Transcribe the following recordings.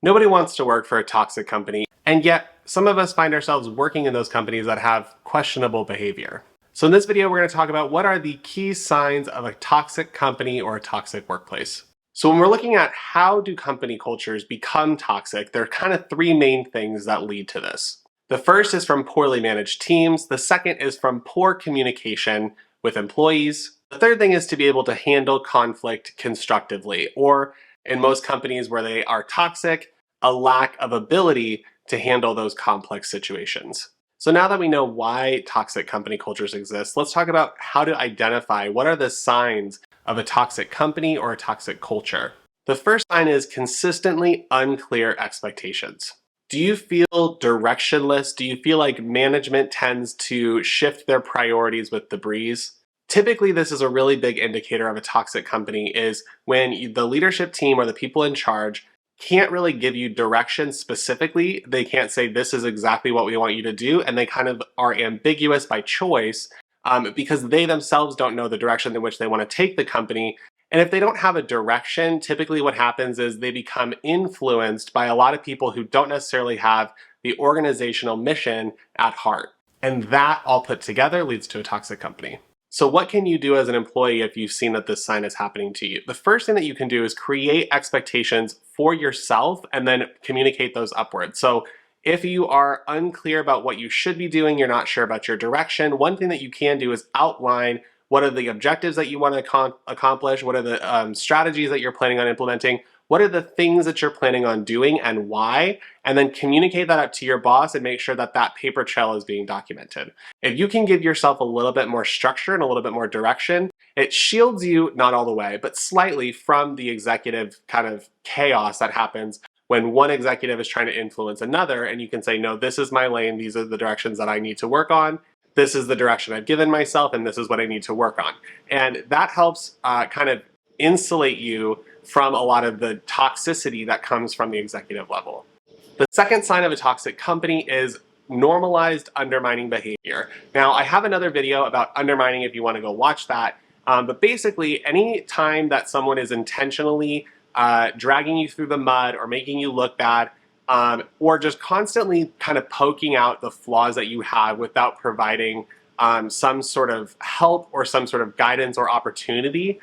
Nobody wants to work for a toxic company, and yet some of us find ourselves working in those companies that have questionable behavior. So in this video, we're going to talk about what are the key signs of a toxic company or a toxic workplace. So when we're looking at how do company cultures become toxic, there are kind of three main things that lead to this. The first is from poorly managed teams. The second is from poor communication with employees. The third thing is to be able to handle conflict constructively, or in most companies where they are toxic, a lack of ability to handle those complex situations. So now that we know why toxic company cultures exist, let's talk about how to identify what are the signs of a toxic company or a toxic culture. The first sign is consistently unclear expectations. Do you feel directionless? Do you feel like management tends to shift their priorities with the breeze? Typically, this is a really big indicator of a toxic company is when the leadership team or the people in charge can't really give you direction specifically. They can't say, this is exactly what we want you to do. And they kind of are ambiguous by choice because they themselves don't know the direction in which they want to take the company. And if they don't have a direction, typically what happens is they become influenced by a lot of people who don't necessarily have the organizational mission at heart. And that all put together leads to a toxic company. So what can you do as an employee if you've seen that this sign is happening to you? The first thing that you can do is create expectations for yourself and then communicate those upwards. So if you are unclear about what you should be doing, you're not sure about your direction, one thing that you can do is outline what are the objectives that you want to accomplish, what are the strategies that you're planning on implementing, what are the things that you're planning on doing and why, and then communicate that up to your boss and make sure that that paper trail is being documented. If you can give yourself a little bit more structure and a little bit more direction, it shields you, not all the way, but slightly from the executive kind of chaos that happens when one executive is trying to influence another, and you can say, no, this is my lane, these are the directions that I need to work on, this is the direction I've given myself, and this is what I need to work on. And that helps kind of insulate you from a lot of the toxicity that comes from the executive level. The second sign of a toxic company is normalized undermining behavior. Now, I have another video about undermining if you want to go watch that, but basically any time that someone is intentionally dragging you through the mud or making you look bad, or just constantly kind of poking out the flaws that you have without providing some sort of help or some sort of guidance or opportunity,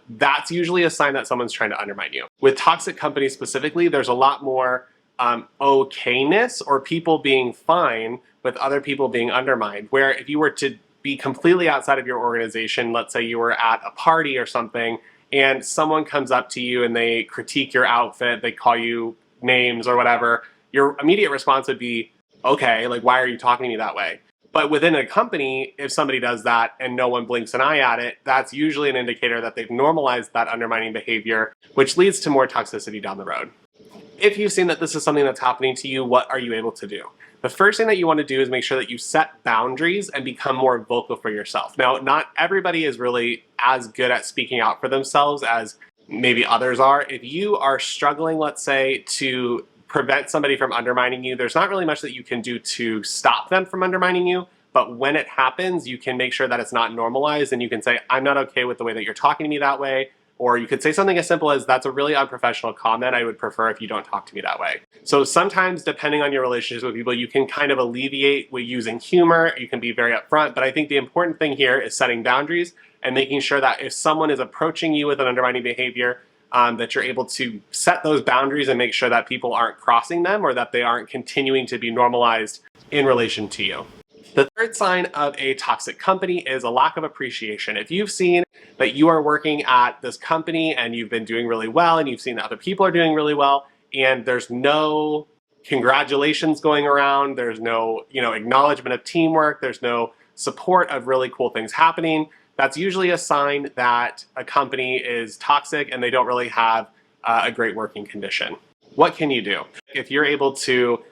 that's usually a sign that someone's trying to undermine you. With toxic companies specifically, there's a lot more okayness or people being fine with other people being undermined, where if you were to be completely outside of your organization, let's say you were at a party or something, and someone comes up to you and they critique your outfit, they call you names or whatever, your immediate response would be, okay, like, why are you talking to me that way? But within a company, if somebody does that and no one blinks an eye at it, that's usually an indicator that they've normalized that undermining behavior, which leads to more toxicity down the road. If you've seen that this is something that's happening to you, what are you able to do? The first thing that you want to do is make sure that you set boundaries and become more vocal for yourself. Now, not everybody is really as good at speaking out for themselves as maybe others are. If you are struggling, let's say, to prevent somebody from undermining you, there's not really much that you can do to stop them from undermining you. But when it happens, you can make sure that it's not normalized and you can say, I'm not okay with the way that you're talking to me that way. Or you could say something as simple as, that's a really unprofessional comment. I would prefer if you don't talk to me that way. So sometimes, depending on your relationships with people, you can kind of alleviate with using humor. You can be very upfront. But I think the important thing here is setting boundaries and making sure that if someone is approaching you with an undermining behavior, that you're able to set those boundaries and make sure that people aren't crossing them or that they aren't continuing to be normalized in relation to you. The third sign of a toxic company is a lack of appreciation. If you've seen that you are working at this company and you've been doing really well and you've seen that other people are doing really well and there's no congratulations going around, there's no acknowledgement of teamwork, there's no support of really cool things happening, that's usually a sign that a company is toxic and they don't really have a great working condition. What can you do? If you're able to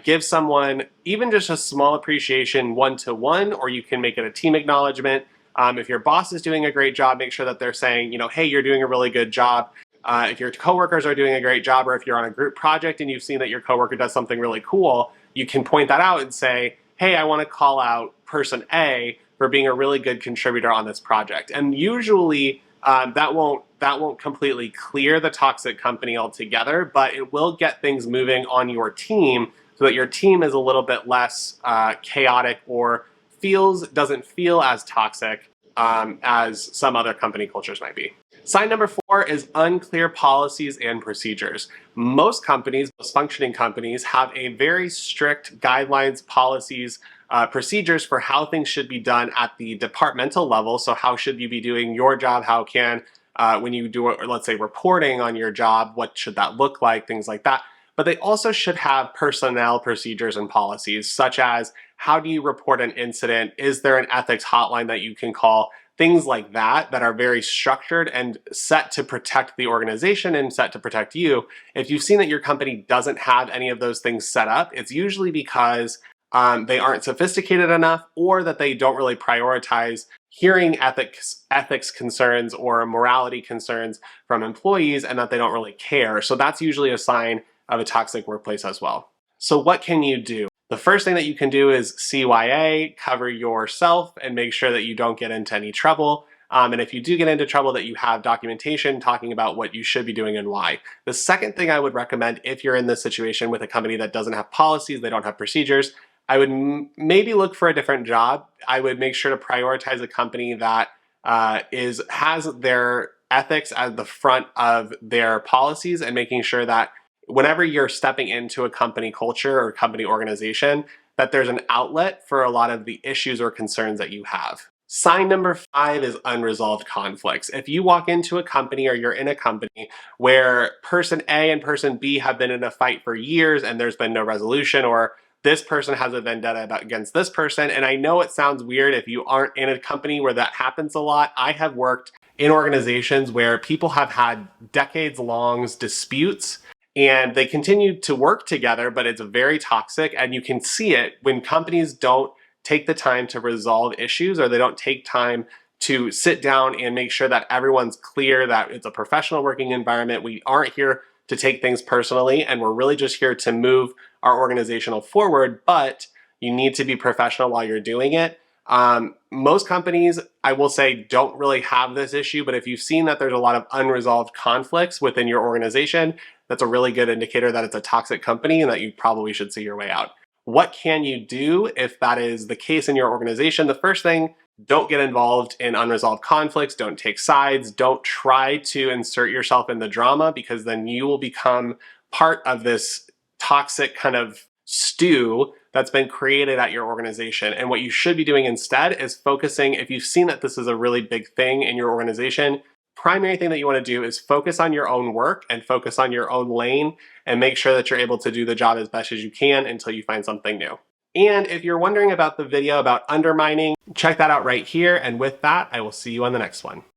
give someone even just a small appreciation one-to-one, or you can make it a team acknowledgement. If your boss is doing a great job, make sure that they're saying, hey, you're doing a really good job. If your coworkers are doing a great job, or if you're on a group project and you've seen that your coworker does something really cool, you can point that out and say, hey, I want to call out person A for being a really good contributor on this project. And usually that won't that won't completely clear the toxic company altogether, but it will get things moving on your team so that your team is a little bit less chaotic or doesn't feel as toxic as some other company cultures might be. Sign number 4 is unclear policies and procedures. Most companies, most functioning companies, have a very strict guidelines, policies, procedures for how things should be done at the departmental level. So how should you be doing your job? How can, when you do, let's say, reporting on your job, what should that look like? Things like that. But they also should have personnel procedures and policies, such as how do you report an incident? Is there an ethics hotline that you can call? Things like that that are very structured and set to protect the organization and set to protect you. If you've seen that your company doesn't have any of those things set up, it's usually because they aren't sophisticated enough, or that they don't really prioritize hearing ethics concerns or morality concerns from employees, and that they don't really care. So that's usually a sign of a toxic workplace as well. So what can you do? The first thing that you can do is CYA, cover yourself and make sure that you don't get into any trouble. And if you do get into trouble, that you have documentation talking about what you should be doing and why. The second thing I would recommend, if you're in this situation with a company that doesn't have policies, they don't have procedures, I would maybe look for a different job. I would make sure to prioritize a company that has their ethics at the front of their policies, and making sure that whenever you're stepping into a company culture or company organization, that there's an outlet for a lot of the issues or concerns that you have. Sign number 5 is unresolved conflicts. If you walk into a company, or you're in a company where person A and person B have been in a fight for years and there's been no resolution, or this person has a vendetta against this person, and I know it sounds weird if you aren't in a company where that happens a lot. I have worked in organizations where people have had decades-long disputes, and they continue to work together, but it's very toxic, and you can see it when companies don't take the time to resolve issues, or they don't take time to sit down and make sure that everyone's clear that it's a professional working environment. We aren't here to take things personally, and we're really just here to move our organizational forward, but you need to be professional while you're doing it. Most companies, I will say, don't really have this issue, but if you've seen that there's a lot of unresolved conflicts within your organization, that's a really good indicator that it's a toxic company and that you probably should see your way out. What can you do if that is the case in your organization? The first thing, don't get involved in unresolved conflicts. Don't take sides. Don't try to insert yourself in the drama, because then you will become part of this toxic kind of stew that's been created at your organization. And what you should be doing instead is focusing, if you've seen that this is a really big thing in your organization, primary thing that you want to do is focus on your own work and focus on your own lane, and make sure that you're able to do the job as best as you can until you find something new. And if you're wondering about the video about undermining, check that out right here. And with that, I will see you on the next one.